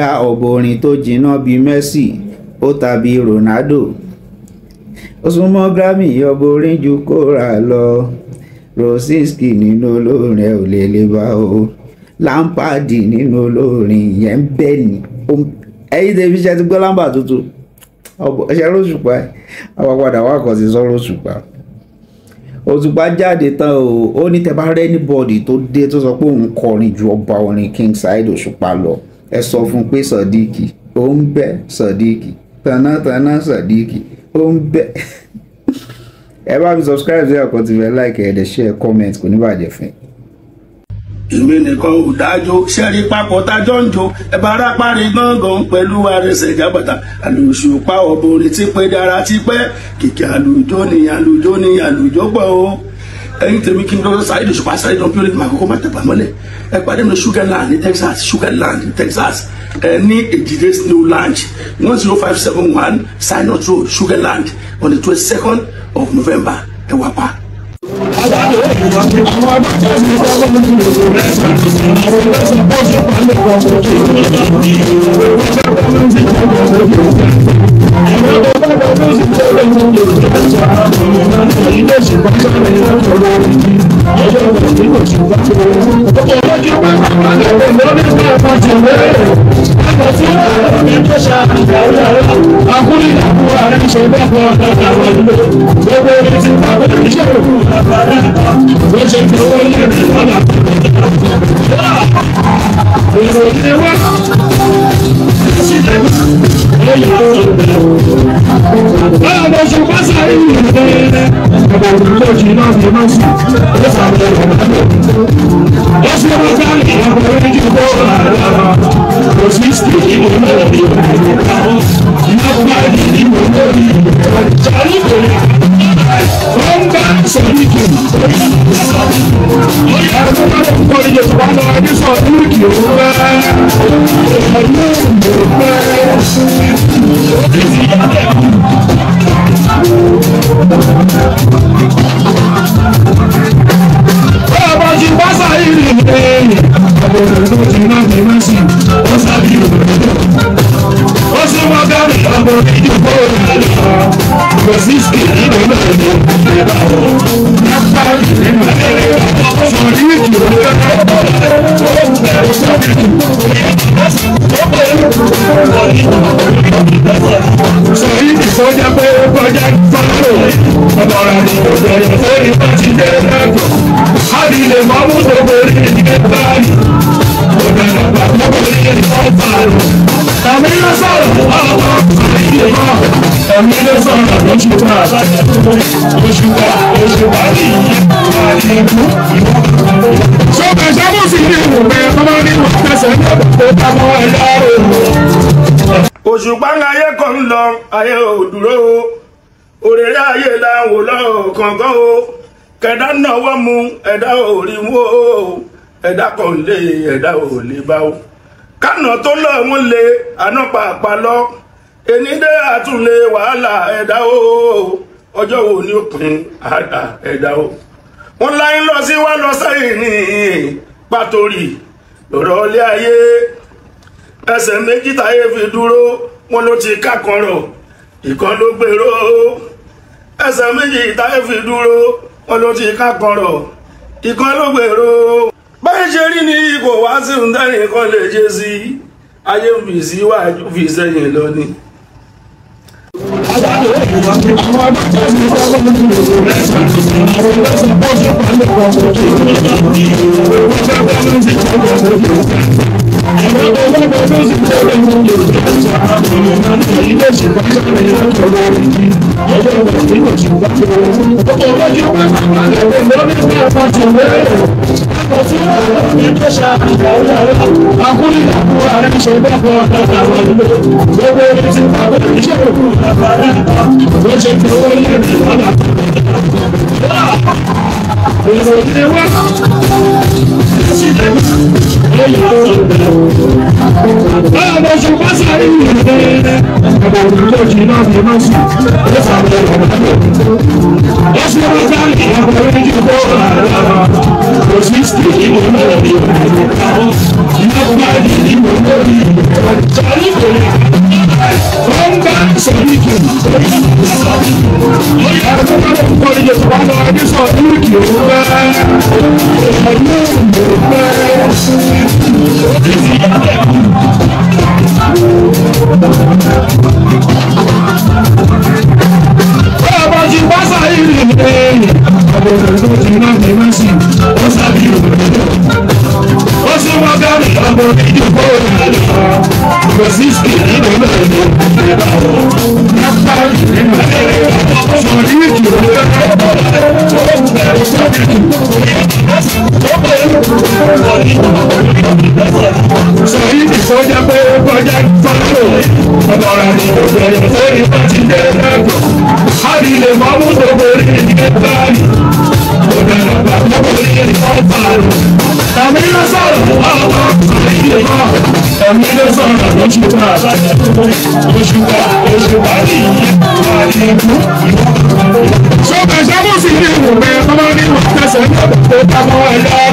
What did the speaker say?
Ya ọ̀bọ orin tó jiná bíi Messi ó tàbí Ronaldo. Ó súnmọ́ Grammy ọ̀bọ orin ju kóra lọ. Rosinski nínú olórin ẹ̀ ò lè lè bá o. Lampard nínú olórin yẹn ń bẹ̀ ní. Ẹ̀yin tẹ̀bí iṣẹ́ ti gbọ́ Lampard tuntun. Ẹ̀ṣẹ̀ Òṣùpá ẹ̀ àwọn padà wà kàn sí sọ́rọ̀ Òṣùpá. Òṣùpá jáde tán o, ó ní tẹ́ bá rẹ́ anybody tó dé tó sọ pé òun kọrin ju ọba orin King Saheed Òṣùpá lọ. Ẹ sọ fún pé Sodiq ó ń bẹ Sodiq tanátaná Sodiq ó ń bẹ. Ẹ bá mi subscribe sí ọkọ tv, like ẹ dẹ̀ share comment, kò ní bàjẹ́ fún. Èmi nìkan ò dájọ́ ṣẹ́rí papọ̀ tájọ́ ń jó ẹ̀bá ara parí gángan pẹ̀lú àrẹsẹ̀ ìjábàtà Òṣùpá ọ̀bọ orin tí pé dára ti pẹ́ kìkì àlùjọ ni àlùjọ pọ̀ o. Ẹ̀yin tèmi kí n lọ Saheed Òṣùpá Saheed don purity máa kọ́kọ́ máa tẹ̀pà mọ́lẹ̀ ẹ pàdé mi Sugarland ní Texas ní Ejide Snow Lounge 10571 Sinot Road Sugarland on the 22nd of November ẹ wá pa. Òṣùpá ń ayé kan ń lọ ayé ò dúró òrèrè ayé làwọn lọ kọ̀ọ̀kan o kẹ̀dá náwó mu ẹ̀dá ò rí mú o ẹ̀dá kan lé ẹ̀dá ò lè bá o kánà tó lọ wọn lé àná pàápàá lọ ẹni dé àtúnlé wàhálà ẹ̀dá o ọjọ́ wo ni ó pin àdá ẹ̀dá o wọn láyé lọ sí wá lọ sẹ́yìn ní pàtórí lọ́rọ̀ ilé ayé ẹsẹ̀ méjì táyé fi dúró wọn ló ti kákanrọ̀ ìkan ló gbèrò ẹsẹ̀ méjì táyé fi dúró wọn ló ti kákanrọ̀ ìkan ló gbèrò. báyìí ṣe rí ní ipò wá sí ǹdẹ́rìn kan lè ṣe sí ayé ń fi síwájú fi sẹ́yìn lọ ni. Òṣùpá Saheed So,